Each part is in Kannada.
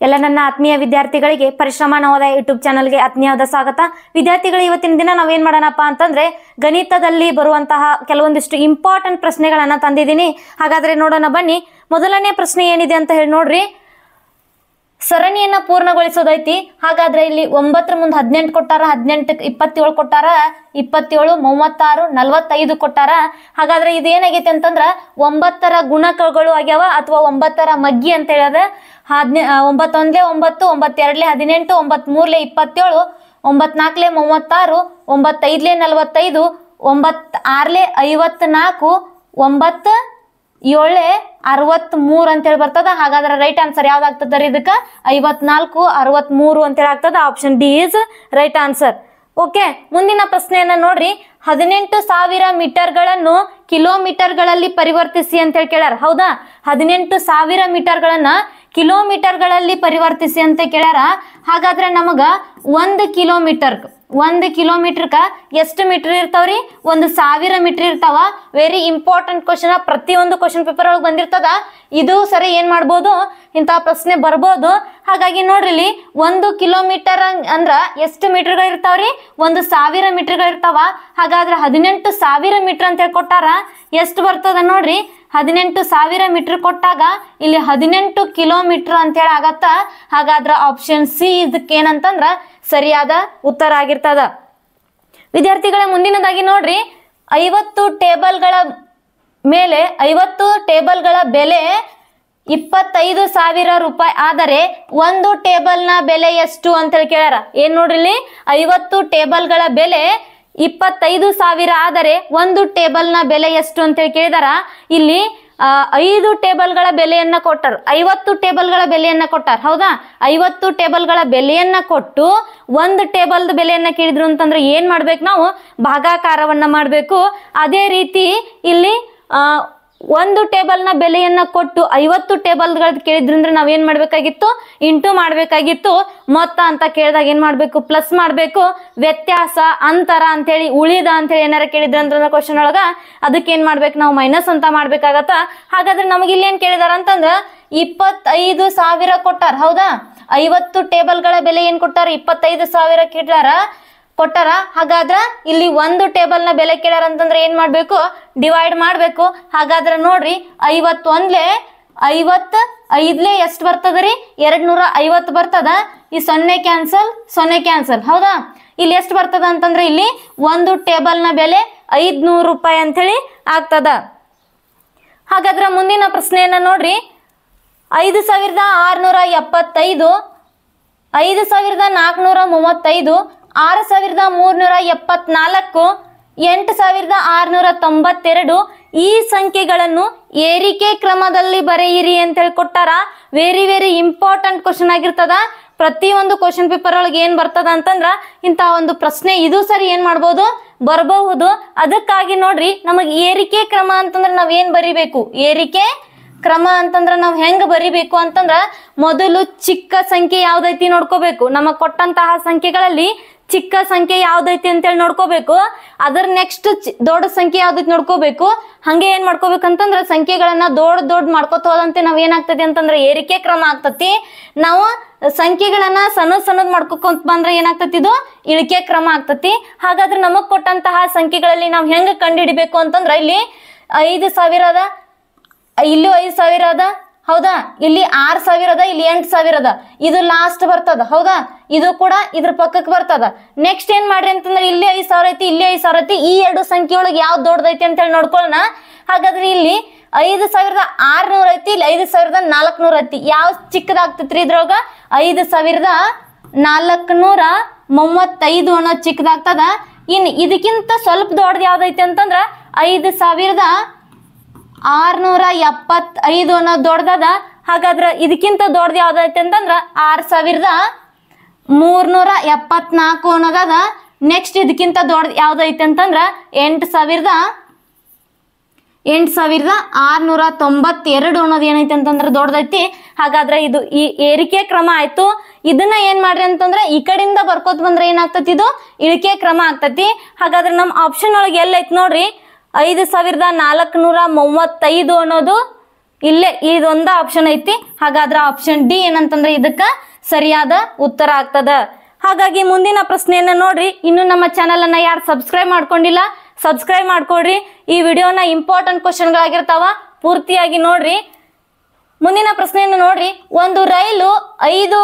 ಎಲ್ಲ ನನ್ನ ಆತ್ಮೀಯ ವಿದ್ಯಾರ್ಥಿಗಳಿಗೆ ಪರಿಶ್ರಮ ನವೋದಯ ಯೂಟ್ಯೂಬ್ ಚಾನಲ್ಗೆ ಆತ್ಮೀಯವಾದ ಸ್ವಾಗತ. ವಿದ್ಯಾರ್ಥಿಗಳು, ಇವತ್ತಿನ ದಿನ ನಾವೇನ್ ಮಾಡೋಣಪ್ಪ ಅಂತಂದ್ರೆ ಗಣಿತದಲ್ಲಿ ಬರುವಂತಹ ಕೆಲವೊಂದಿಷ್ಟು ಇಂಪಾರ್ಟೆಂಟ್ ಪ್ರಶ್ನೆಗಳನ್ನ ತಂದಿದ್ದೀನಿ. ಹಾಗಾದ್ರೆ ನೋಡೋಣ ಬನ್ನಿ. ಮೊದಲನೇ ಪ್ರಶ್ನೆ ಏನಿದೆ ಅಂತ ಹೇಳಿ ನೋಡ್ರಿ. ಸರಣಿಯನ್ನ ಪೂರ್ಣಗೊಳಿಸೋದೈತಿ. ಹಾಗಾದ್ರೆ ಇಲ್ಲಿ 9 ಮುಂದೆ 18 ಕೊಟ್ಟಾರ, 18 27 ಕೊಟ್ಟಾರ, 27 36 45 ಕೊಟ್ಟಾರ. ಹಾಗಾದ್ರೆ ಇದು ಏನಾಗೈತೆ ಅಂತಂದ್ರ 9ರ ಗುಣಕಗಳು ಆಗ್ಯಾವ ಅಥವಾ 9ರ ಮಗ್ಗಿ ಅಂತ ಹೇಳದ. 9 1 9, 9 2 18, 9 3 27, 9 4 36, 9 5 45, 9 6 54, 9 7 63 ಅಂತೇಳಿ ಬರ್ತದ. ಹಾಗಾದ್ರೆ ರೈಟ್ ಆನ್ಸರ್ ಯಾವ್ದಾಗ್ತದ ಇದಕ್ಕ 54 63 ಅಂತೇಳಿ ಆಗ್ತದ. Option D is right answer. Okay, ಮುಂದಿನ ಪ್ರಶ್ನೆಯನ್ನ ನೋಡ್ರಿ. 18,000 ಮೀಟರ್ಗಳನ್ನು ಕಿಲೋಮೀಟರ್ಗಳಲ್ಲಿ ಪರಿವರ್ತಿಸಿ ಅಂತ ಹೇಳಿ ಕೇಳ್ಯಾರ. ಹೌದಾ, 18,000 ಮೀಟರ್ಗಳನ್ನ ಕಿಲೋಮೀಟರ್ಗಳಲ್ಲಿ ಪರಿವರ್ತಿಸಿ ಅಂತ ಕೇಳ್ಯಾರ. ಹಾಗಾದ್ರೆ ನಮಗ 1 ಕಿಲೋಮೀಟರ್ಕ ಎಷ್ಟು ಮೀಟರ್ ಇರ್ತಾವ್ರಿ? 1,000 ಮೀಟರ್ ಇರ್ತಾವ. Very important question. ಪ್ರತಿಯೊಂದು ಕ್ವಶನ್ ಪೇಪರ್ ಒಳಗೆ ಬಂದಿರ್ತದ. ಇದು ಸರಿ ಏನ್ ಮಾಡ್ಬೋದು, ಇಂತಹ ಪ್ರಶ್ನೆ ಬರ್ಬೋದು. ಹಾಗಾಗಿ ನೋಡ್ರಿ, ಇಲ್ಲಿ 1 ಕಿಲೋಮೀಟರ್ ಅಂದ್ರ ಎಷ್ಟು ಮೀಟರ್ಗಳು ಇರ್ತಾವ್ರಿ? 1,000 ಮೀಟರ್ಗಳು ಇರ್ತಾವ. ಹಾಗಾದ್ರೆ 18,000 ಮೀಟರ್ ಅಂತ ಹೇಳಿ ಕೊಟ್ಟಾರ. ಎಷ್ಟು ಬರ್ತದ ನೋಡ್ರಿ, 18,000 ಮೀಟರ್ ಕೊಟ್ಟಾಗ ಇಲ್ಲಿ 18 ಕಿಲೋಮೀಟರ್ ಅಂತ ಹೇಳಿ ಆಗತ್ತ. ಹಾಗಾದ್ರ ಆಪ್ಷನ್ ಸಿ ಇದಕ್ಕೆ ಏನಂತಂದ್ರ ಸರಿಯಾದ ಉತ್ತರ ಆಗಿರ್ತದ. ವಿದ್ಯಾರ್ಥಿಗಳ, ಮುಂದಿನದಾಗಿ ನೋಡ್ರಿ. 50 ಟೇಬಲ್ಗಳ ಮೇಲೆ 50 ಟೇಬಲ್ಗಳ ಬೆಲೆ 25,000 ರೂಪಾಯಿ ಆದರೆ ಒಂದು ಟೇಬಲ್ನ ಬೆಲೆ ಎಷ್ಟು ಅಂತ ಹೇಳಿ ಕೇಳ್ಯಾರ. ಏನ್ ನೋಡ್ರಿ, ಇಲ್ಲಿ 50 ಟೇಬಲ್ಗಳ ಬೆಲೆ 25,000 ಆದರೆ ಒಂದು ಟೇಬಲ್ನ ಬೆಲೆ ಎಷ್ಟು ಅಂತ ಹೇಳಿ ಕೇಳಿದಾರ. ಇಲ್ಲಿ 5 ಟೇಬಲ್ಗಳ ಬೆಲೆಯನ್ನ ಕೊಟ್ಟಾರ, 50 ಟೇಬಲ್ಗಳ ಬೆಲೆಯನ್ನ ಕೊಟ್ಟಾರ. ಹೌದಾ, 50 ಟೇಬಲ್ಗಳ ಬೆಲೆಯನ್ನ ಕೊಟ್ಟು ಒಂದು ಟೇಬಲ್ ಬೆಲೆಯನ್ನ ಕೇಳಿದ್ರು ಅಂತಂದ್ರೆ ಏನ್ ಮಾಡ್ಬೇಕು ನಾವು? ಭಾಗಾಕಾರವನ್ನ ಮಾಡ್ಬೇಕು. ಅದೇ ರೀತಿ ಇಲ್ಲಿ ಒಂದು ಟೇಬಲ್ನ ಬೆಲೆಯನ್ನ ಕೊಟ್ಟು 50 ಟೇಬಲ್ಗಳ ಕೇಳಿದ್ರಂದ್ರೆ ನಾವ್ ಏನ್ ಮಾಡ್ಬೇಕಾಗಿತ್ತು? ಇಂಟು ಮಾಡ್ಬೇಕಾಗಿತ್ತು. ಮೊತ್ತ ಅಂತ ಕೇಳಿದಾಗ ಏನ್ ಮಾಡ್ಬೇಕು? ಪ್ಲಸ್ ಮಾಡ್ಬೇಕು. ವ್ಯತ್ಯಾಸ, ಅಂತರ ಅಂತೇಳಿ, ಉಳಿದ ಅಂತೇಳಿ ಏನಾರ ಕೇಳಿದ್ರಂದ್ರ ಕ್ವಶನ್ ಒಳಗ ಅದಕ್ಕೆ ಏನ್ ಮಾಡ್ಬೇಕು ನಾವು? ಮೈನಸ್ ಅಂತ ಮಾಡ್ಬೇಕಾಗತ್ತ. ಹಾಗಾದ್ರೆ ನಮಗೆ ಇಲ್ಲಿ ಏನ್ ಕೇಳಿದಾರ ಅಂತಂದ್ರ 25,000 ಕೊಟ್ಟಾರ. ಹೌದಾ, 50 ಟೇಬಲ್ಗಳ ಬೆಲೆ ಏನ್ ಕೊಟ್ಟಾರ? 25,000 ಕೊಟ್ಟಾರ. ಹಾಗಾದ್ರ ಇಲ್ಲಿ ಒಂದು ಟೇಬಲ್ ನ ಬೆಲೆ ಕೇಳ್ಯಾರ ಅಂತಂದ್ರೆ ಏನ್ ಮಾಡ್ಬೇಕು? ಡಿವೈಡ್ ಮಾಡ್ಬೇಕು. ಹಾಗಾದ್ರೆ ನೋಡ್ರಿ, 51 55 ಎಷ್ಟು ಬರ್ತದ್ರಿ? 250 ಬರ್ತದ. ಈ 0 ಕ್ಯಾನ್ಸಲ್. ಹೌದಾ, ಇಲ್ಲಿ ಎಷ್ಟು ಬರ್ತದ ಅಂತಂದ್ರೆ ಇಲ್ಲಿ ಒಂದು ಟೇಬಲ್ ನ ಬೆಲೆ 500 ರೂಪಾಯಿ ಅಂತ ಹೇಳಿ ಆಗ್ತದ. ಹಾಗಾದ್ರ ಮುಂದಿನ ಪ್ರಶ್ನೆಯನ್ನ ನೋಡ್ರಿ. 5,675, 5,435, 6,374, 8,692 ಈ ಸಂಖ್ಯೆಗಳನ್ನು ಏರಿಕೆ ಕ್ರಮದಲ್ಲಿ ಬರೆಯಿರಿ ಅಂತ ಹೇಳಿ ಕೊಟ್ಟಾರ. ವೆರಿ ಇಂಪಾರ್ಟೆಂಟ್ ಕ್ವಶನ್ ಆಗಿರ್ತದ. ಪ್ರತಿಯೊಂದು ಕ್ವಶನ್ ಪೇಪರ್ ಒಳಗೆ ಏನ್ ಬರ್ತದ ಅಂತಂದ್ರ ಇಂತಹ ಒಂದು ಪ್ರಶ್ನೆ ಇದು ಸರಿ ಏನ್ ಮಾಡ್ಬೋದು? ಬರಬಹುದು. ಅದಕ್ಕಾಗಿ ನೋಡ್ರಿ, ನಮಗ್ ಏರಿಕೆ ಕ್ರಮ ಅಂತಂದ್ರ ನಾವ್ ಏನ್ ಬರಿಬೇಕು? ಏರಿಕೆ ಕ್ರಮ ಅಂತಂದ್ರ ನಾವ್ ಹೆಂಗ್ ಬರಿಬೇಕು ಅಂತಂದ್ರ ಮೊದಲು ಚಿಕ್ಕ ಸಂಖ್ಯೆ ಯಾವ್ದೈತಿ ನೋಡ್ಕೋಬೇಕು. ನಮಗ್ ಕೊಟ್ಟಂತಹ ಸಂಖ್ಯೆಗಳಲ್ಲಿ ಚಿಕ್ಕ ಸಂಖ್ಯೆ ಯಾವ್ದೈತಿ ಅಂತೇಳಿ ನೋಡ್ಕೋಬೇಕು. ಅದರ ನೆಕ್ಸ್ಟ್ ದೊಡ್ಡ ಸಂಖ್ಯೆ ಯಾವ್ದೈತಿ ನೋಡ್ಕೋಬೇಕು. ಹಂಗೆ ಏನ್ ಮಾಡ್ಕೋಬೇಕಂತಂದ್ರ ಸಂಖ್ಯೆಗಳನ್ನ ದೊಡ್ಡ ಮಾಡ್ಕೋತ ಹೋದಂತೆ ನಾವ್ ಏನಾಗ್ತತಿ ಅಂತಂದ್ರ ಏರಿಕೆ ಕ್ರಮ ಆಗ್ತತಿ. ನಾವು ಸಂಖ್ಯೆಗಳನ್ನ ಸಣ್ಣದ್ ಮಾಡ್ಕೋಕೊಂತ ಬಂದ್ರೆ ಏನಾಗ್ತತಿ? ಇದು ಇಳಿಕೆ ಕ್ರಮ ಆಗ್ತತಿ. ಹಾಗಾದ್ರೆ ನಮಗ್ ಕೊಟ್ಟಂತಹ ಸಂಖ್ಯೆಗಳಲ್ಲಿ ನಾವ್ ಹೆಂಗ್ ಕಂಡುಹಿಡಿಬೇಕು ಅಂತಂದ್ರ ಇಲ್ಲಿ 5,000 ಅದ, ಇಲ್ಲಿ 5,000 ಅದ. ಹೌದಾ, ಇಲ್ಲಿ 6,000 ಅದ, ಇಲ್ಲಿ 8,000 ಅದ. ಇದು ಲಾಸ್ಟ್ ಬರ್ತದ. ಹೌದಾ, ಇದು ಕೂಡ ಇದ್ರ ಪಕ್ಕಕ್ಕೆ ಬರ್ತದ. ನೆಕ್ಸ್ಟ್ ಏನ್ ಮಾಡ್ರಿ ಅಂತಂದ್ರೆ ಇಲ್ಲಿ 5,000 ಐತಿ, ಇಲ್ಲಿ 5,000 ಐತಿ. ಈ ಎರಡು ಸಂಖ್ಯೆ ಒಳಗೆ ಯಾವ್ದು ದೊಡ್ಡದೈತಿ ಅಂತ ಹೇಳಿ ನೋಡ್ಕೊಳ್ಳೋಣ. ಹಾಗಾದ್ರೆ ಇಲ್ಲಿ 5,600 ಐತಿ, ಇಲ್ಲಿ 5,400 ಐತಿ. ಯಾವ ಚಿಕ್ಕದಾಗ್ತೈತ್ರಿ ಇದ್ರೊಳಗ? 5,435 ಅನ್ನೋದು ಚಿಕ್ಕದಾಗ್ತದ. ಇನ್ ಇದಕ್ಕಿಂತ ಸ್ವಲ್ಪ ದೊಡ್ಡದು ಯಾವ್ದೈತಿ ಅಂತಂದ್ರ 5,675 ಅನ್ನೋದು ದೊಡ್ಡದ. ಹಾಗಾದ್ರ ಇದಕ್ಕಿಂತ ದೊಡ್ಡದು ಯಾವ್ದೈತಿ ಅಂತಂದ್ರ 6,374 ಅನ್ನೋದದ. ನೆಕ್ಸ್ಟ್ ಇದಕ್ಕಿಂತ ದೊಡ್ಡದು ಯಾವ್ದೈತಿ ಅಂತಂದ್ರ 8,692 ಅನ್ನೋದು ಏನೈತಿ ಅಂತಂದ್ರ ದೊಡ್ಡದೈತಿ. ಹಾಗಾದ್ರೆ ಇದು ಈ ಏರಿಕೆ ಕ್ರಮ ಆಯ್ತು. ಇದನ್ನ ಏನ್ ಮಾಡ್ರಿ ಅಂತಂದ್ರೆ ಈ ಕಡೆಯಿಂದ ಬರ್ಕೋತ ಬಂದ್ರೆ ಏನಾಗ್ತತಿ? ಇದು ಇಳಿಕೆ ಕ್ರಮ ಆಗ್ತತಿ. ಹಾಗಾದ್ರೆ ನಮ್ ಆಪ್ಷನ್ ಒಳಗೆ ಎಲ್ಲೈತಿ ನೋಡ್ರಿ, 5,435 ಅನ್ನೋದು ಇಲ್ಲೇ ಇದೊಂದ ಆಪ್ಷನ್ ಐತಿ. ಹಾಗಾದ್ರೆ ಆಪ್ಷನ್ ಡಿ ಏನಂತಂದ್ರೆ ಇದಕ್ಕ ಸರಿಯಾದ ಉತ್ತರ ಆಗ್ತದ. ಹಾಗಾಗಿ ಮುಂದಿನ ಪ್ರಶ್ನೆಯನ್ನ ನೋಡ್ರಿ. ಇನ್ನು ನಮ್ಮ ಚಾನಲ್ ಅನ್ನ ಯಾರು ಸಬ್ಸ್ಕ್ರೈಬ್ ಮಾಡ್ಕೊಂಡಿಲ್ಲ ಸಬ್ಸ್ಕ್ರೈಬ್ ಮಾಡ್ಕೊಡ್ರಿ. ಈ ವಿಡಿಯೋನ ಇಂಪಾರ್ಟೆಂಟ್ ಕ್ವಶನ್ಗಳಾಗಿರ್ತಾವ, ಪೂರ್ತಿಯಾಗಿ ನೋಡ್ರಿ. ಮುಂದಿನ ಪ್ರಶ್ನೆಯನ್ನು ನೋಡ್ರಿ. ಒಂದು ರೈಲು 5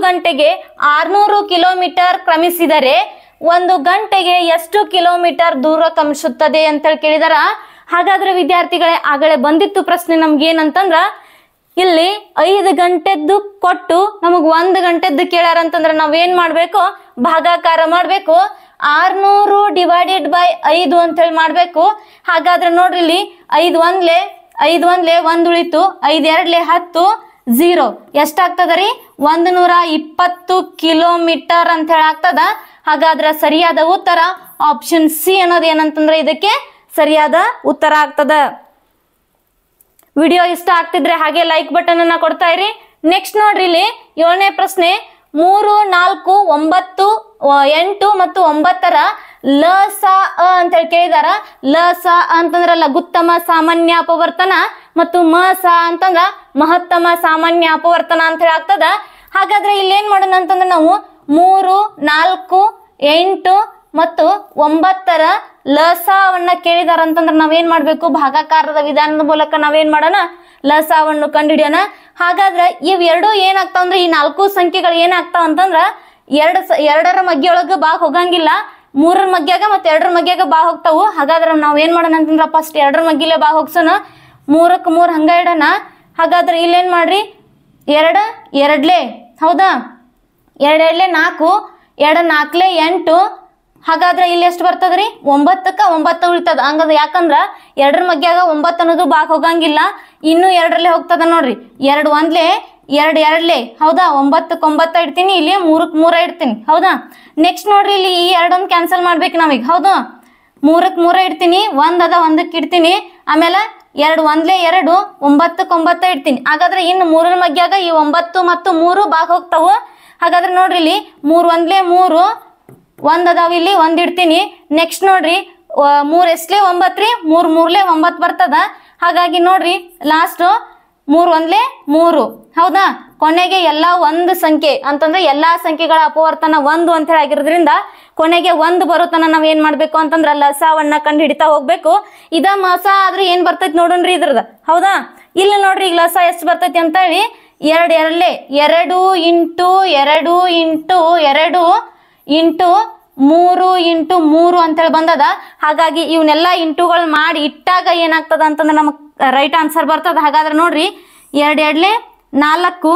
ಗಂಟೆಗೆ 600 ಕಿಲೋಮೀಟರ್ ಕ್ರಮಿಸಿದರೆ 1 ಗಂಟೆಗೆ ಎಷ್ಟು ಕಿಲೋಮೀಟರ್ ದೂರ ಕ್ರಮಿಸುತ್ತದೆ ಅಂತೇಳಿ ಕೇಳಿದಾರ. ಹಾಗಾದ್ರೆ ವಿದ್ಯಾರ್ಥಿಗಳೇ ಆಗಲೇ ಬಂದಿತ್ತು ಪ್ರಶ್ನೆ ನಮ್ಗೆ ಏನಂತಂದ್ರ ಇಲ್ಲಿ 5 ಗಂಟೆದ್ದು ಕೊಟ್ಟು ನಮಗ್ 1 ಗಂಟೆದ್ದು ಕೇಳ್ಯಾರ ಅಂತಂದ್ರ ನಾವೇನ್ ಮಾಡ್ಬೇಕು, ಭಾಗಾಕಾರ ಮಾಡ್ಬೇಕು. 600 ಡಿವೈಡೆಡ್ ಬೈ 5 ಅಂತ ಹೇಳಿ ಮಾಡ್ಬೇಕು. ಹಾಗಾದ್ರೆ ನೋಡ್ರಿ ಇಲ್ಲಿ 5 ಒಂದ್ಲೆ 1 ಉಳಿತು, 5 2 10 0 ಎಷ್ಟಾಗ್ತದ ರೀ 120 ಕಿಲೋಮೀಟರ್ ಅಂತ ಹೇಳಿ ಆಗ್ತದ. ಹಾಗಾದ್ರೆ ಸರಿಯಾದ ಉತ್ತರ ಆಪ್ಷನ್ ಸಿ ಅನ್ನೋದು ಏನಂತಂದ್ರೆ ಇದಕ್ಕೆ ಸರಿಯಾದ ಉತ್ತರ ಆಗ್ತದ. ವಿಡಿಯೋ ಇಷ್ಟ ಆಗ್ತಿದ್ರೆ ಹಾಗೆ ಲೈಕ್ ಬಟನ್ ಅನ್ನ ಕೊಡ್ತಾ ಇರಿ. ನೆಕ್ಸ್ಟ್ ನೋಡ್ರಿ ಇಲ್ಲಿ 7ನೇ ಪ್ರಶ್ನೆ. 3, 4, 9, 8 ಮತ್ತು 9ರ ಲ ಸ ಅ ಅಂತ ಹೇಳಿ ಕೇಳಿದಾರ. ಲ ಸ ಅಂತಂದ್ರ ಲಘುತ್ತಮ ಸಾಮಾನ್ಯ ಅಪವರ್ತನ ಮತ್ತು ಮ ಸ ಅಂತಂದ್ರ ಮಹತ್ತಮ ಸಾಮಾನ್ಯ ಅಪವರ್ತನ ಅಂತ ಹೇಳಿ ಆಗ್ತದ. ಹಾಗಾದ್ರೆ ಇಲ್ಲಿ ಏನ್ ಮಾಡೋಣ ಅಂತಂದ್ರೆ ನಾವು 3, 4, 8 ಮತ್ತು 9ರ ಲಸಾವನ್ನ ಕೇಳಿದಾರ ಅಂತಂದ್ರೆ ನಾವೇನ್ ಮಾಡ್ಬೇಕು, ಭಾಗಾಕಾರದ ವಿಧಾನದ ಮೂಲಕ ನಾವೇನ್ ಮಾಡೋಣ, ಲಸಾವನ್ನು ಕಂಡುಹಿಡಿಯೋಣ. ಹಾಗಾದ್ರೆ ಇವೆರಡು ಏನಾಗ್ತಾವ ಅಂದ್ರೆ ಈ 4 ಸಂಖ್ಯೆಗಳು ಏನಾಗ್ತಾವ ಅಂತಂದ್ರ 2ರ ಮಗ್ಗೆಯೊಳಗ ಬಾ ಹೋಗಂಗಿಲ್ಲ, 3ರ ಮಗ್ಯಾಗ ಮತ್ತೆ 2ರ ಮಗ್ಯಾಗ ಬಾ ಹೋಗ್ತಾವು. ಹಾಗಾದ್ರೆ ನಾವ್ ಏನ್ ಮಾಡೋಣ ಅಂತಂದ್ರ ಫಸ್ಟ್ 2ರ ಮಗ್ಗಿಲೆ ಬಾ ಹೋಗ್ಸೋಣ, 3ಕ್ಕೆ 3 ಹಂಗ ಇಡೋಣ. ಹಾಗಾದ್ರೆ ಇಲ್ಲೇನ್ ಮಾಡ್ರಿ 2 2 ಹೌದಾ, 2 2 4, 2 4 8. ಹಾಗಾದ್ರೆ ಇಲ್ಲಿ ಎಷ್ಟು ಬರ್ತದ್ರಿ 9ಕ್ಕೆ 9 ಉಳಿತದ. ಹಂಗದ ಯಾಕಂದ್ರ 2ರ ಮಗ್ಯಾಗ 9 ಅನ್ನೋದು ಬಾಕ್ ಹೋಗಂಗಿಲ್ಲ, ಇನ್ನು 2ರಲ್ಲೇ ಹೋಗ್ತದ ನೋಡ್ರಿ. 2 1 2 2 ಹೌದಾ, 9ಕ್ಕೆ 9 ಇಡ್ತೀನಿ, ಇಲ್ಲಿ 3ಕ್ಕೆ 3 ಇಡ್ತೀನಿ ಹೌದಾ. ನೆಕ್ಸ್ಟ್ ನೋಡ್ರಿ ಇಲ್ಲಿ ಈ 2 ಕ್ಯಾನ್ಸಲ್ ಮಾಡ್ಬೇಕು ನಾವೀಗ ಹೌದಾ. 3ಕ್ಕೆ 3 ಇಡ್ತೀನಿ, 1 ಅದ 1ಕ್ಕೆ ಇಡ್ತೀನಿ, ಆಮೇಲೆ 2 1 2 9ಕ್ಕೆ 9 ಇಡ್ತೀನಿ. ಹಾಗಾದ್ರೆ ಇನ್ನು 3ರ ಮಗ್ಯಾಗ ಈ 9 ಮತ್ತು 3 ಬಾಕ್ ಹೋಗ್ತಾವು. ಹಾಗಾದ್ರೆ ನೋಡ್ರಿ ಇಲ್ಲಿ 3 1 3 1 ಅದಾವ, ಇಲ್ಲಿ 1 ಇಡ್ತೀನಿ. ನೆಕ್ಸ್ಟ್ ನೋಡ್ರಿ 3 ಎಷ್ಟೇ 9 ರೀ, 3 3 9 ಬರ್ತದ. ಹಾಗಾಗಿ ನೋಡ್ರಿ ಲಾಸ್ಟ್ 3 1 3 ಹೌದಾ. ಕೊನೆಗೆ ಎಲ್ಲಾ 1 ಸಂಖ್ಯೆ ಅಂತಂದ್ರೆ ಎಲ್ಲಾ ಸಂಖ್ಯೆಗಳ ಅಪವರ್ತನ 1 ಅಂತ ಹೇಳಿ ಆಗಿರೋದ್ರಿಂದ ಕೊನೆಗೆ 1 ಬರೋತನ ನಾವ್ ಏನ್ ಮಾಡ್ಬೇಕು ಅಂತಂದ್ರ ಲಸಾವನ್ನ ಕಂಡು ಹಿಡಿತಾ ಹೋಗ್ಬೇಕು. ಇದ ಮಸ ಆದ್ರೆ ಏನ್ ಬರ್ತೈತಿ ನೋಡೋಣ್ರಿ ಇದ್ರದ ಹೌದಾ. ಇಲ್ಲಿ ನೋಡ್ರಿ ಈಗ ಲಸ ಎಷ್ಟು ಬರ್ತೈತಿ ಅಂತ ಹೇಳಿ 2 2 ಇಂಟು 2 ಇಂಟು 2 ಇಂಟು 3 ಇಂಟು 3 ಅಂತೇಳಿ ಬಂದದ. ಹಾಗಾಗಿ ಇವನ್ನೆಲ್ಲ ಇಂಟುಗಳು ಮಾಡಿ ಇಟ್ಟಾಗ ಏನಾಗ್ತದ ಅಂತಂದ್ರೆ ನಮಗ್ ರೈಟ್ ಆನ್ಸರ್ ಬರ್ತದ. ಹಾಗಾದ್ರೆ ನೋಡ್ರಿ 2 2 4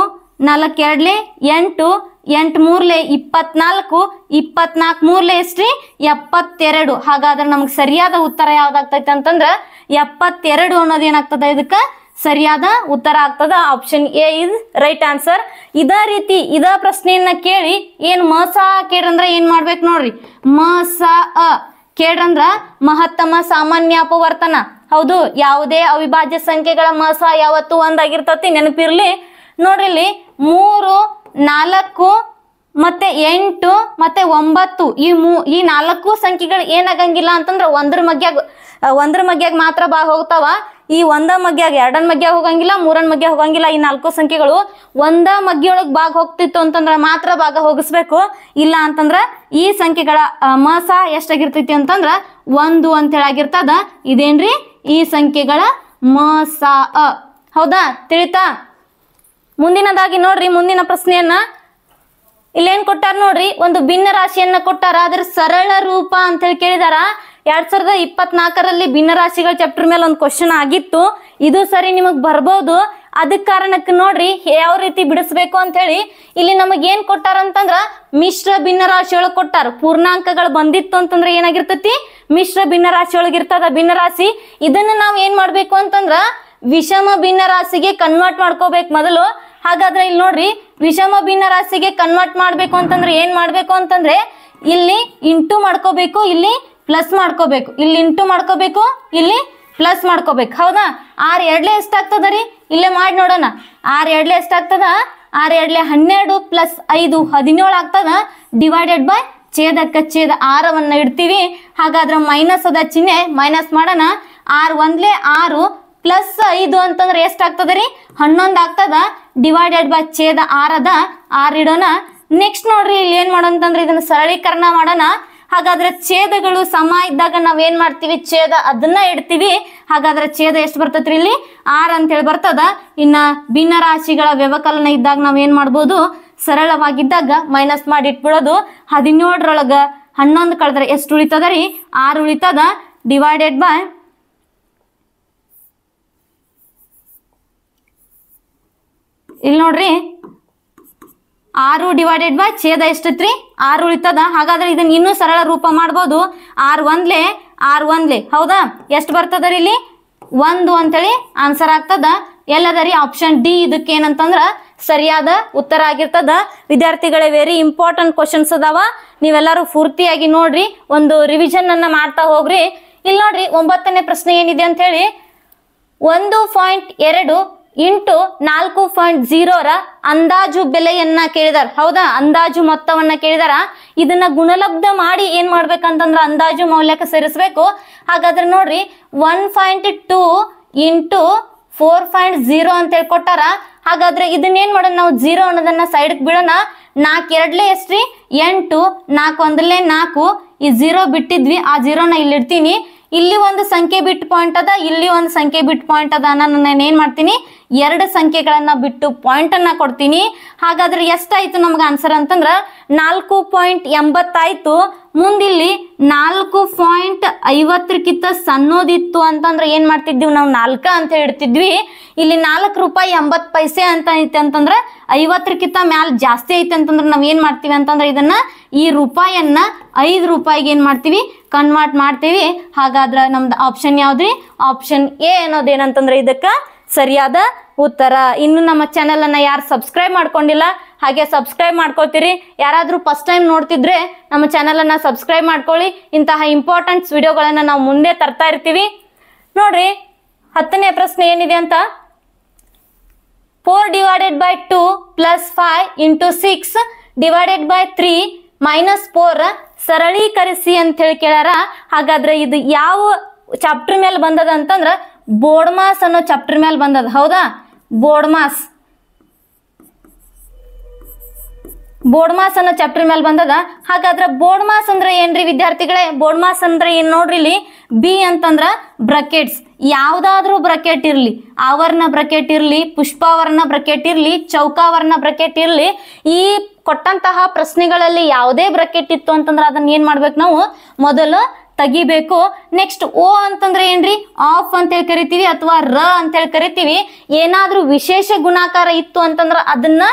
4 2 8 8 3 24 24 3 ಎಷ್ಟ್ರಿ 72. ಹಾಗಾದ್ರೆ ನಮಗ್ ಸರಿಯಾದ ಉತ್ತರ ಯಾವ್ದಾಗ್ತೈತೆ ಅಂತಂದ್ರ 72 ಅನ್ನೋದು ಏನಾಗ್ತದ ಇದಕ್ಕ ಸರಿಯಾದ ಉತ್ತರ ಆಗ್ತದ. Option A is right answer. ಇದೇ ರೀತಿ ಇದ ಪ್ರಶ್ನೆಯನ್ನ ಕೇಳಿ ಏನ್ ಮಸ ಕೇಳ್ರಂದ್ರ ಏನ್ ಮಾಡ್ಬೇಕು ನೋಡ್ರಿ, ಮಸ ಅ ಕೇಳ್ರಂದ್ರ ಮಹತ್ತಮ ಸಾಮಾನ್ಯ ಅಪವರ್ತನ ಹೌದು. ಯಾವುದೇ ಅವಿಭಾಜ್ಯ ಸಂಖ್ಯೆಗಳ ಮಸ ಯಾವತ್ತು 1 ಆಗಿರ್ತತಿ ನೆನಪಿರ್ಲಿ. ನೋಡ್ರಿ ಇಲ್ಲಿ 3 4 ಮತ್ತೆ 8 ಮತ್ತೆ 9 ಈ 4 ಸಂಖ್ಯೆಗಳು ಏನಾಗಂಗಿಲ್ಲ ಅಂತಂದ್ರ 1ರ ಮಗ್ಯಾಗ ಮಾತ್ರ ಬಾ ಹೋಗ್ತಾವ. ಈ 1ರ ಮಗ್ಯಾಗ 2ರ ಮಗ್ಯಾಗ ಹೋಗಂಗಿಲ್ಲ, 3ರ ಮಗ್ಯಾಗ ಹೋಗಂಗಿಲ್ಲ. ಈ 4 ಸಂಖ್ಯೆಗಳು 1ರ ಮಗ್ಗಿಯೊಳಗ್ ಭಾಗ ಹೋಗ್ತಿತ್ತು ಅಂತಂದ್ರ ಮಾತ್ರ ಭಾಗ ಹೋಗಿಸ್ಬೇಕು. ಇಲ್ಲ ಅಂತಂದ್ರ ಈ ಸಂಖ್ಯೆಗಳ ಮಸ ಎಷ್ಟಾಗಿರ್ತೈತಿ ಅಂತಂದ್ರ 1 ಅಂತ ಹೇಳಿ ಆಗಿರ್ತದ. ಇದೇನ್ರಿ ಈ ಸಂಖ್ಯೆಗಳ ಮಸ ಅ ಹೌದಾ, ತಿಳಿತಾ. ಮುಂದಿನದಾಗಿ ನೋಡ್ರಿ ಮುಂದಿನ ಪ್ರಶ್ನೆಯನ್ನ ಇಲ್ಲೇನ್ ಕೊಟ್ಟಾರ ನೋಡ್ರಿ, ಒಂದು ಭಿನ್ನ ರಾಶಿಯನ್ನ ಕೊಟ್ಟಾರ, ಅದ್ರ ಸರಳ ರೂಪ ಅಂತ ಹೇಳಿ ಕೇಳಿದಾರ. 2024ರಲ್ಲಿ ಭಿನ್ನ ರಾಶಿಗಳ ಚಾಪ್ಟರ್ ಮೇಲೆ ಒಂದು ಕ್ವಶನ್ ಆಗಿತ್ತು. ಇದು ಸರಿ ನಿಮಗ್ ಬರ್ಬೋದು. ಅದಕ್ಕೆ ಕಾರಣಕ್ಕೆ ನೋಡ್ರಿ ಯಾವ ರೀತಿ ಬಿಡಿಸ್ಬೇಕು ಅಂತ ಹೇಳಿ ಇಲ್ಲಿ ನಮಗ್ ಏನ್ ಕೊಟ್ಟಾರ ಅಂತಂದ್ರ ಮಿಶ್ರ ಭಿನ್ನ ರಾಶಿ ಒಳಗ್ ಕೊಟ್ಟಾರ. ಪೂರ್ಣಾಂಕಗಳು ಬಂದಿತ್ತು ಅಂತಂದ್ರೆ ಏನಾಗಿರ್ತತಿ ಮಿಶ್ರ ಭಿನ್ನ ರಾಶಿ ಒಳಗ್ ಇರ್ತದ ಭಿನ್ನ ರಾಶಿ. ಇದನ್ನ ನಾವ್ ಏನ್ ಮಾಡ್ಬೇಕು ಅಂತಂದ್ರ ವಿಷಮ ಭಿನ್ನ ರಾಶಿಗೆ ಕನ್ವರ್ಟ್ ಮಾಡ್ಕೋಬೇಕು ಮೊದಲು. ಹಾಗಾದ್ರೆ ಇಲ್ಲಿ ನೋಡ್ರಿ ವಿಷಮ ಭಿನ್ನ ರಾಶಿಗೆ ಕನ್ವರ್ಟ್ ಮಾಡ್ಬೇಕು ಅಂತಂದ್ರೆ ಏನ್ ಮಾಡ್ಬೇಕು ಅಂತಂದ್ರೆ ಇಲ್ಲಿ ಇಂಟು ಮಾಡ್ಕೋಬೇಕು, ಇಲ್ಲಿ ಪ್ಲಸ್ ಮಾಡ್ಕೋಬೇಕು, ಇಲ್ಲಿ ಇಂಟು ಮಾಡ್ಕೋಬೇಕು, ಇಲ್ಲಿ ಪ್ಲಸ್ ಮಾಡ್ಕೋಬೇಕು ಹೌದಾ. 6 2 ಎಷ್ಟಾಗ್ತದ ರೀ, ಇಲ್ಲೇ ಮಾಡಿ ನೋಡೋಣ. 6 2 ಎಷ್ಟಾಗ್ತದ, 6 2 12 ಪ್ಲಸ್ 5 17 ಆಗ್ತದ. ಡಿವೈಡೆಡ್ ಬೈ ಛೇದಕ್ಕೆ ಛೇದ 6ವನ್ನ ಇಡ್ತೀವಿ. ಹಾಗಾದ್ರೆ ಮೈನಸ್ ಅದ ಚಿಹ್ನೆ ಮೈನಸ್ ಮಾಡೋಣ. 6 ಒಂದ್ಲೆ 6 ಪ್ಲಸ್ 5 ಅಂತಂದ್ರೆ ಎಷ್ಟಾಗ್ತದ ರೀ 11 ಆಗ್ತದ ಡಿವೈಡೆಡ್ ಬೈ ಛೇದ 6 ಅದ 6 ಇಡೋಣ. ನೆಕ್ಸ್ಟ್ ನೋಡ್ರಿ ಇಲ್ಲಿ ಏನ್ ಮಾಡೋಂತಂದ್ರೆ ಇದನ್ನ ಸರಳೀಕರಣ ಮಾಡೋಣ. ಹಾಗಾದ್ರೆ ಛೇದಗಳು ಸಮ ಇದ್ದಾಗ ನಾವೇನ್ ಮಾಡ್ತೀವಿ ಛೇದ ಅದನ್ನ ಇಡ್ತೀವಿ. ಹಾಗಾದ್ರೆ ಛೇದ ಎಷ್ಟು ಬರ್ತೈತ್ರಿ ಇಲ್ಲಿ 6 ಅಂತ ಹೇಳಿ ಬರ್ತದ. ಇನ್ನ ಭಿನ್ನ ರಾಶಿಗಳ ವ್ಯವಕಲನ ಇದ್ದಾಗ ನಾವೇನ್ ಮಾಡ್ಬೋದು ಸರಳವಾಗಿದ್ದಾಗ ಮೈನಸ್ ಮಾಡಿ ಇಟ್ಬಿಡೋದು. 17ರೊಳಗ 11 ಕಳೆದ್ರೆ ಎಷ್ಟು ಉಳಿತದ ರೀ 6 ಉಳಿತದ ಡಿವೈಡೆಡ್ ಬೈ ಇಲ್ಲಿ ನೋಡ್ರಿ 6 ಡಿವೈಡೆಡ್ ಬೈ ಛೇದ ಎಷ್ಟೈತ್ರಿ 6 ಉಳಿತದ. ಹಾಗಾದ್ರೆ ಇದನ್ನ ಇನ್ನೂ ಸರಳ ರೂಪ ಮಾಡ್ಬೋದು. 6 ಒಂದ್ಲೆ ಹೌದಾ ಎಷ್ಟು ಬರ್ತದ ರೀ ಇಲ್ಲಿ 1 ಅಂತೇಳಿ ಆನ್ಸರ್ ಆಗ್ತದ. ಎಲ್ಲದರಿ ಆಪ್ಷನ್ ಡಿ ಇದಕ್ಕೆ ಏನಂತಂದ್ರ ಸರಿಯಾದ ಉತ್ತರ ಆಗಿರ್ತದ. ವಿದ್ಯಾರ್ಥಿಗಳೇ ವೆರಿ ಇಂಪಾರ್ಟೆಂಟ್ ಕ್ವಶನ್ಸ್ ಅದಾವ, ನೀವೆಲ್ಲರೂ ಪೂರ್ತಿಯಾಗಿ ನೋಡ್ರಿ, ಒಂದು ರಿವಿಷನ್ ಅನ್ನ ಮಾಡ್ತಾ ಹೋಗ್ರಿ. ಇಲ್ಲಿ ನೋಡ್ರಿ 9ನೇ ಪ್ರಶ್ನೆ ಏನಿದೆ ಅಂತ ಹೇಳಿ 1.2 ಇಂಟು 4.0ರ ಅಂದಾಜು ಬೆಲೆಯನ್ನ ಕೇಳಿದಾರ. ಹೌದಾ ಅಂದಾಜು ಮೊತ್ತವನ್ನ ಕೇಳಿದಾರ. ಇದನ್ನ ಗುಣಲಬ್ಧ ಮಾಡಿ ಏನ್ ಮಾಡ್ಬೇಕಂತಂದ್ರ ಅಂದಾಜು ಮೌಲ್ಯಕ್ಕೆ ಸೇರಿಸ್ಬೇಕು. ಹಾಗಾದ್ರೆ ನೋಡ್ರಿ 1.2 ಇಂಟು 4.0 ಅಂತ ಹೇಳಿ ಕೊಟ್ಟಾರ. ಹಾಗಾದ್ರೆ ಇದನ್ನೇನ್ ಮಾಡೋಣ ನಾವು 0 ಅನ್ನೋದನ್ನ ಸೈಡ್ಗೆ ಬಿಡೋಣ. 4 2 ಎಷ್ಟ್ರಿ 8 4 1 4 ಈ 0 ಬಿಟ್ಟಿದ್ವಿ ಆ 0ನ ಇಲ್ಲಿ ಇಡ್ತೀನಿ. ಇಲ್ಲಿ ಒಂದು ಸಂಖ್ಯೆ ಬಿಟ್ಟು ಪಾಯಿಂಟ್ ಅದ, ಇಲ್ಲಿ ಒಂದು ಸಂಖ್ಯೆ ಬಿಟ್ಟು ಪಾಯಿಂಟ್ ಅದ. ನಾನು ಏನ್ ಮಾಡ್ತೀನಿ 2 ಸಂಖ್ಯೆಗಳನ್ನ ಬಿಟ್ಟು ಪಾಯಿಂಟ್ ಅನ್ನ ಕೊಡ್ತೀನಿ. ಹಾಗಾದ್ರೆ ಎಷ್ಟಾಯ್ತು ನಮ್ಗೆ ಆನ್ಸರ್ ಅಂತಂದ್ರ 4.80 ಆಯ್ತು. ಮುಂದಿಲ್ಲಿ 4.50ಕ್ಕಿಂತ ಸಣ್ಣೋದಿತ್ತು ಅಂತಂದ್ರೆ ಏನ್ ಮಾಡ್ತಿದ್ವಿ ನಾವು 4 ಅಂತ ಇಡ್ತಿದ್ವಿ. ಇಲ್ಲಿ 4 ರೂಪಾಯಿ 80 ಪೈಸೆ ಅಂತ ಐತೆ ಅಂತಂದ್ರೆ 50ಕ್ಕಿಂತ ಮ್ಯಾಲ ಜಾಸ್ತಿ ಐತೆ ಅಂತಂದ್ರೆ ನಾವ್ ಏನ್ ಮಾಡ್ತೀವಿ ಅಂತಂದ್ರೆ ಇದನ್ನ ಈ ರೂಪಾಯಿಯನ್ನ 5 ರೂಪಾಯಿಗೆ ಏನ್ ಮಾಡ್ತೀವಿ ಕನ್ವರ್ಟ್ ಮಾಡ್ತೀವಿ. ಹಾಗಾದ್ರೆ ನಮ್ದು ಆಪ್ಷನ್ ಯಾವ್ದ್ರಿ ಆಪ್ಷನ್ ಎ ಅನ್ನೋದೇನಂತಂದ್ರೆ ಇದಕ್ಕ ಸರಿಯಾದ ಉತ್ತರ. ಇನ್ನು ನಮ್ಮ ಚಾನೆಲ್ ಅನ್ನ ಯಾರು ಸಬ್ಸ್ಕ್ರೈಬ್ ಮಾಡ್ಕೊಂಡಿಲ್ಲ ಹಾಗೆ ಸಬ್ಸ್ಕ್ರೈಬ್ ಮಾಡ್ಕೊಳ್ತೀರಿ. ಯಾರಾದ್ರೂ ಫಸ್ಟ್ ಟೈಮ್ ನೋಡ್ತಿದ್ರೆ ನಮ್ಮ ಚಾನೆಲ್ ಅನ್ನ ಸಬ್ಸ್ಕ್ರೈಬ್ ಮಾಡ್ಕೊಳ್ಳಿ. ಇಂತಹ ಇಂಪಾರ್ಟೆಂಟ್ ವಿಡಿಯೋಗಳನ್ನ ನಾವು ಮುಂದೆ ತರ್ತಾ ಇರ್ತೀವಿ. ನೋಡ್ರಿ 10ನೇ ಪ್ರಶ್ನೆ ಏನಿದೆ ಅಂತ 4 divided by 2 plus 5 into 6 divided by 3 minus 4 ಸರಳೀಕರಿಸಿ ಅಂತ ಹೇಳಿ ಕೇಳ್ಯಾರ. ಹಾಗಾದ್ರೆ ಇದು ಯಾವ ಚಾಪ್ಟರ್ ಮೇಲೆ ಬಂದದ ಅಂತಂದ್ರ ಬೋರ್ಡ್ಮಾಸ್ ಅನ್ನೋ ಚಾಪ್ಟರ್ ಮೇಲೆ ಬಂದದ. ಹೌದಾ ಬೋರ್ಡ್ಮಾಸ್ ಅನ್ನೋ ಚಾಪ್ಟರ್ ಮೇಲೆ ಬಂದದ. ಹಾಗಾದ್ರೆ ಬೋರ್ಡ್ಮಾಸ್ ಅಂದ್ರೆ ಏನ್ರಿ ವಿದ್ಯಾರ್ಥಿಗಳೇ ಬೋರ್ಡ್ಮಾಸ್ ಅಂದ್ರೆ ಏನ್ ನೋಡ್ರಿ ಇಲ್ಲಿ ಬಿ ಅಂತಂದ್ರ ಬ್ರಕೆಟ್ಸ್. ಯಾವ್ದಾದ್ರೂ ಬ್ರಕೆಟ್ ಇರ್ಲಿ, ಆವರಣ ಬ್ರಕೆಟ್ ಇರ್ಲಿ, ಪುಷ್ಪಾವರಣ ಬ್ರಕೆಟ್ ಇರ್ಲಿ, ಚೌಕಾವರಣ ಬ್ರಕೆಟ್ ಇರ್ಲಿ, ಈ ಕೊಟ್ಟಂತಹ ಪ್ರಶ್ನೆಗಳಲ್ಲಿ ಯಾವುದೇ ಬ್ರಕೆಟ್ ಇತ್ತು ಅಂತಂದ್ರೆ ಅದನ್ನ ಏನ್ ಮಾಡ್ಬೇಕು ನಾವು ಮೊದಲು ತೆಗಿಬೇಕು. ನೆಕ್ಸ್ಟ್ ಓ ಅಂತಂದ್ರೆ ಏನ್ರಿ ಆಫ್ ಅಂತ ಹೇಳಿ ಕರಿತೀವಿ ಅಥವಾ ರ ಅಂತ ಹೇಳಿ ಕರಿತೀವಿ. ಏನಾದ್ರೂ ವಿಶೇಷ ಗುಣಾಕಾರ ಇತ್ತು ಅಂತಂದ್ರ ಅದನ್ನ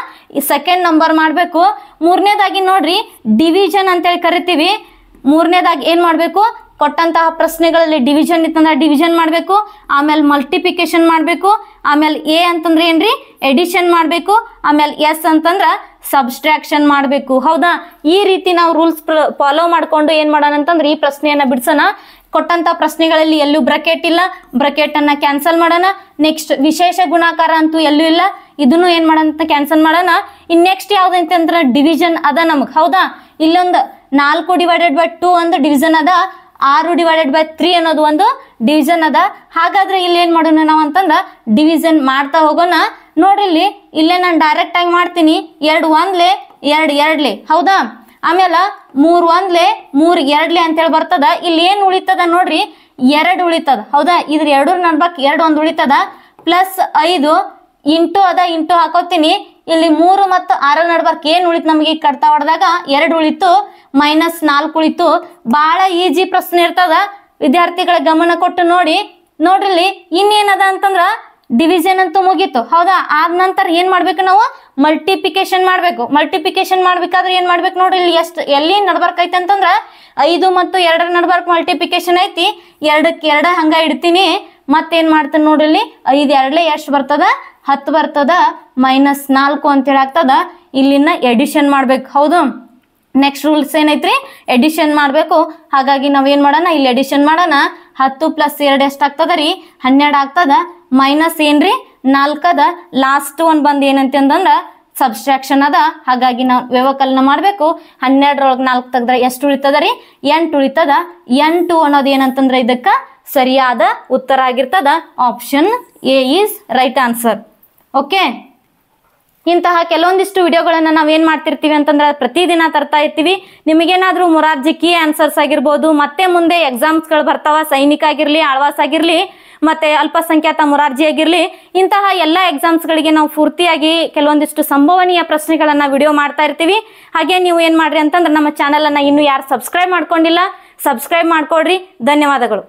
ಸೆಕೆಂಡ್ ನಂಬರ್ ಮಾಡ್ಬೇಕು. ಮೂರನೇದಾಗಿ ನೋಡ್ರಿ ಡಿವಿಷನ್ ಅಂತ ಹೇಳಿ ಕರಿತೀವಿ. ಮೂರನೇದಾಗಿ ಏನ್ ಮಾಡ್ಬೇಕು ಕೊಟ್ಟಂತಹ ಪ್ರಶ್ನೆಗಳಲ್ಲಿ ಡಿವಿಷನ್ ಇತ್ತಂದ್ರೆ ಡಿವಿಷನ್ ಮಾಡ್ಬೇಕು, ಆಮೇಲೆ ಮಲ್ಟಿಪ್ಲಿಕೇಶನ್ ಮಾಡ್ಬೇಕು, ಆಮೇಲೆ ಎ ಅಂತಂದ್ರೆ ಏನ್ರಿ ಎಡಿಷನ್ ಮಾಡ್ಬೇಕು, ಆಮೇಲೆ ಎಸ್ ಅಂತಂದ್ರ ಸಬ್ಸ್ಟ್ರಾಕ್ಷನ್ ಮಾಡ್ಬೇಕು. ಹೌದಾ ಈ ರೀತಿ ನಾವು ರೂಲ್ಸ್ ಫಾಲೋ ಮಾಡ್ಕೊಂಡು ಏನ್ ಮಾಡೋಣ ಅಂತಂದ್ರೆ ಈ ಪ್ರಶ್ನೆಯನ್ನ ಬಿಡ್ಸೋಣ. ಕೊಟ್ಟಂತ ಪ್ರಶ್ನೆಗಳಲ್ಲಿ ಎಲ್ಲೂ ಬ್ರಕೆಟ್ ಇಲ್ಲ, ಬ್ರಕೆಟ್ ಅನ್ನ ಕ್ಯಾನ್ಸಲ್ ಮಾಡೋಣ. ನೆಕ್ಸ್ಟ್ ವಿಶೇಷ ಗುಣಾಕಾರ ಅಂತೂ ಎಲ್ಲೂ ಇಲ್ಲ, ಇದನ್ನು ಏನ್ ಮಾಡೋಣ ಕ್ಯಾನ್ಸಲ್ ಮಾಡೋಣ. ಇನ್ ನೆಕ್ಸ್ಟ್ ಯಾವ್ದಂತ ಅಂದ್ರೆ ಡಿವಿಷನ್ ಅದ ನಮಗ್. ಹೌದಾ ಇಲ್ಲೊಂದು 4 ಡಿವೈಡೆಡ್ ಬೈ 2 ಒಂದು ಡಿವಿಷನ್ ಅದ, 6 ಡಿವೈಡೆಡ್ ಬೈ 3 ಅನ್ನೋದು ಒಂದು ಡಿವಿಷನ್ ಅದ. ಹಾಗಾದ್ರೆ ಇಲ್ಲಿ ಏನ್ ಮಾಡೋಣ ನಾವು ಅಂತಂದ್ರ ಡಿವಿಷನ್ ಮಾಡ್ತಾ ಹೋಗೋಣ. ನೋಡ್ರಿ ಇಲ್ಲೇ ನಾನು ಡೈರೆಕ್ಟ್ ಆಗಿ ಮಾಡ್ತೀನಿ. 2 1 2 2 ಹೌದಾ, ಆಮೇಲೆ 3 1 3 2 ಅಂತ ಹೇಳಿ ಬರ್ತದ. ಇಲ್ಲಿ ಏನ್ ಉಳಿತದ ನೋಡ್ರಿ 2 ಉಳಿತದ. ಹೌದಾ ಇದ್ರ 2 ನಡ್ಬಕ್ 2 1 ಉಳಿತದ. ಪ್ಲಸ್ 5 ಇಂಟು ಅದ ಇಂಟು ಹಾಕೋತೀನಿ. ಇಲ್ಲಿ 3 ಮತ್ತು 6 ನಡ್ಬರ್ಕ್ ಏನ್ ಉಳಿತು ನಮಗೆ ಕಡ್ತಾ ಹೊಡೆದಾಗ 2 ಉಳಿತು, ಮೈನಸ್ 4 ಉಳಿತು. ಬಹಳ ಈಜಿ ಪ್ರಶ್ನೆ ಇರ್ತದ, ವಿದ್ಯಾರ್ಥಿಗಳ ಗಮನ ಕೊಟ್ಟು ನೋಡ್ರಿ ಇನ್ನೇನದ ಅಂತಂದ್ರ ಡಿವಿಷನ್ ಅಂತೂ ಮುಗೀತು. ಹೌದಾ ಆದ ನಂತರ ಏನ್ ಮಾಡ್ಬೇಕು ನಾವು ಮಲ್ಟಿಪ್ಲಿಕೇಶನ್ ಮಾಡ್ಬೇಕು. ಮಲ್ಟಿಪ್ಲಿಕೇಶನ್ ಮಾಡ್ಬೇಕಾದ್ರೆ ಏನ್ ಮಾಡ್ಬೇಕು ನೋಡ್ರಿ ಇಲ್ಲಿ ಎಲ್ಲಿ ನಡ್ಬರ್ಕ್ ಐತಿ ಅಂತಂದ್ರ 5 ಮತ್ತು 2 ನಡ್ಬರ್ಕ್ ಮಲ್ಟಿಪ್ಲಿಕೇಶನ್ ಐತಿ. 2ಕ್ಕೆ 2 ಹಂಗ ಇಡ್ತೀನಿ. ಮತ್ತೇನ್ ಮಾಡ್ತೀನಿ ನೋಡ್ರಿ ಇಲ್ಲಿ 5 2 ಎಷ್ಟು ಬರ್ತದ 10 ಬರ್ತದ, ಮೈನಸ್ 4 ಅಂತ ಹೇಳಿ ಆಗ್ತದ. ಇಲ್ಲಿನ ಎಡಿಷನ್ ಮಾಡ್ಬೇಕು. ಹೌದು ನೆಕ್ಸ್ಟ್ ರೂಲ್ಸ್ ಏನೈತ್ರಿ ಎಡಿಷನ್ ಮಾಡ್ಬೇಕು. ಹಾಗಾಗಿ ನಾವೇನ್ ಮಾಡೋಣ ಇಲ್ಲಿ ಎಡಿಷನ್ ಮಾಡೋಣ. 10 ಪ್ಲಸ್ 2 ಎಷ್ಟಾಗ್ತದ ರೀ 12 ಆಗ್ತದ. ಮೈನಸ್ ಏನ್ರಿ 4 ಅದ. ಲಾಸ್ಟ್ ಒನ್ ಬಂದ್ ಏನಂತಂದ್ರ ಸಬ್ಸ್ಟ್ರಾಕ್ಷನ್ ಅದ. ಹಾಗಾಗಿ ನಾವು ವ್ಯವಕಲನ ಮಾಡ್ಬೇಕು. 12ರೊಳಗೆ 4 ತೆಗೆದ್ರೆ ಎಷ್ಟು ಉಳಿತದ ರೀ 8 ಉಳಿತದ. 8 ಅನ್ನೋದು ಏನಂತಂದ್ರ ಇದಕ್ಕ ಸರಿಯಾದ ಉತ್ತರ ಆಗಿರ್ತದ. Option A is right answer. Okay, ಇಂತಹ ಕೆಲವೊಂದಿಷ್ಟು ವಿಡಿಯೋಗಳನ್ನು ನಾವೇನು ಮಾಡ್ತಿರ್ತೀವಿ ಅಂತಂದ್ರೆ ಪ್ರತಿದಿನ ತರ್ತಾ ಇರ್ತೀವಿ. ನಿಮಗೇನಾದರೂ ಮೊರಾರ್ಜಿ ಕೀ ಆನ್ಸರ್ಸ್ ಆಗಿರ್ಬೋದು, ಮತ್ತೆ ಮುಂದೆ ಎಕ್ಸಾಮ್ಸ್ಗಳು ಬರ್ತಾವ, ಸೈನಿಕ ಆಗಿರಲಿ, ಆಳ್ವಾಸ್ ಆಗಿರಲಿ, ಮತ್ತೆ ಅಲ್ಪಸಂಖ್ಯಾತ ಮೊರಾರ್ಜಿ ಆಗಿರಲಿ, ಇಂತಹ ಎಲ್ಲ ಎಕ್ಸಾಮ್ಸ್ಗಳಿಗೆ ನಾವು ಪೂರ್ತಿಯಾಗಿ ಕೆಲವೊಂದಿಷ್ಟು ಸಂಭವನೀಯ ಪ್ರಶ್ನೆಗಳನ್ನು ವಿಡಿಯೋ ಮಾಡ್ತಾ ಇರ್ತೀವಿ. ಹಾಗೆ ನೀವು ಏನು ಮಾಡ್ರಿ ಅಂತಂದ್ರೆ ನಮ್ಮ ಚಾನಲನ್ನು ಇನ್ನೂ ಯಾರು ಸಬ್ಸ್ಕ್ರೈಬ್ ಮಾಡ್ಕೊಂಡಿಲ್ಲ, ಸಬ್ಸ್ಕ್ರೈಬ್ ಮಾಡ್ಕೊಡ್ರಿ. ಧನ್ಯವಾದಗಳು.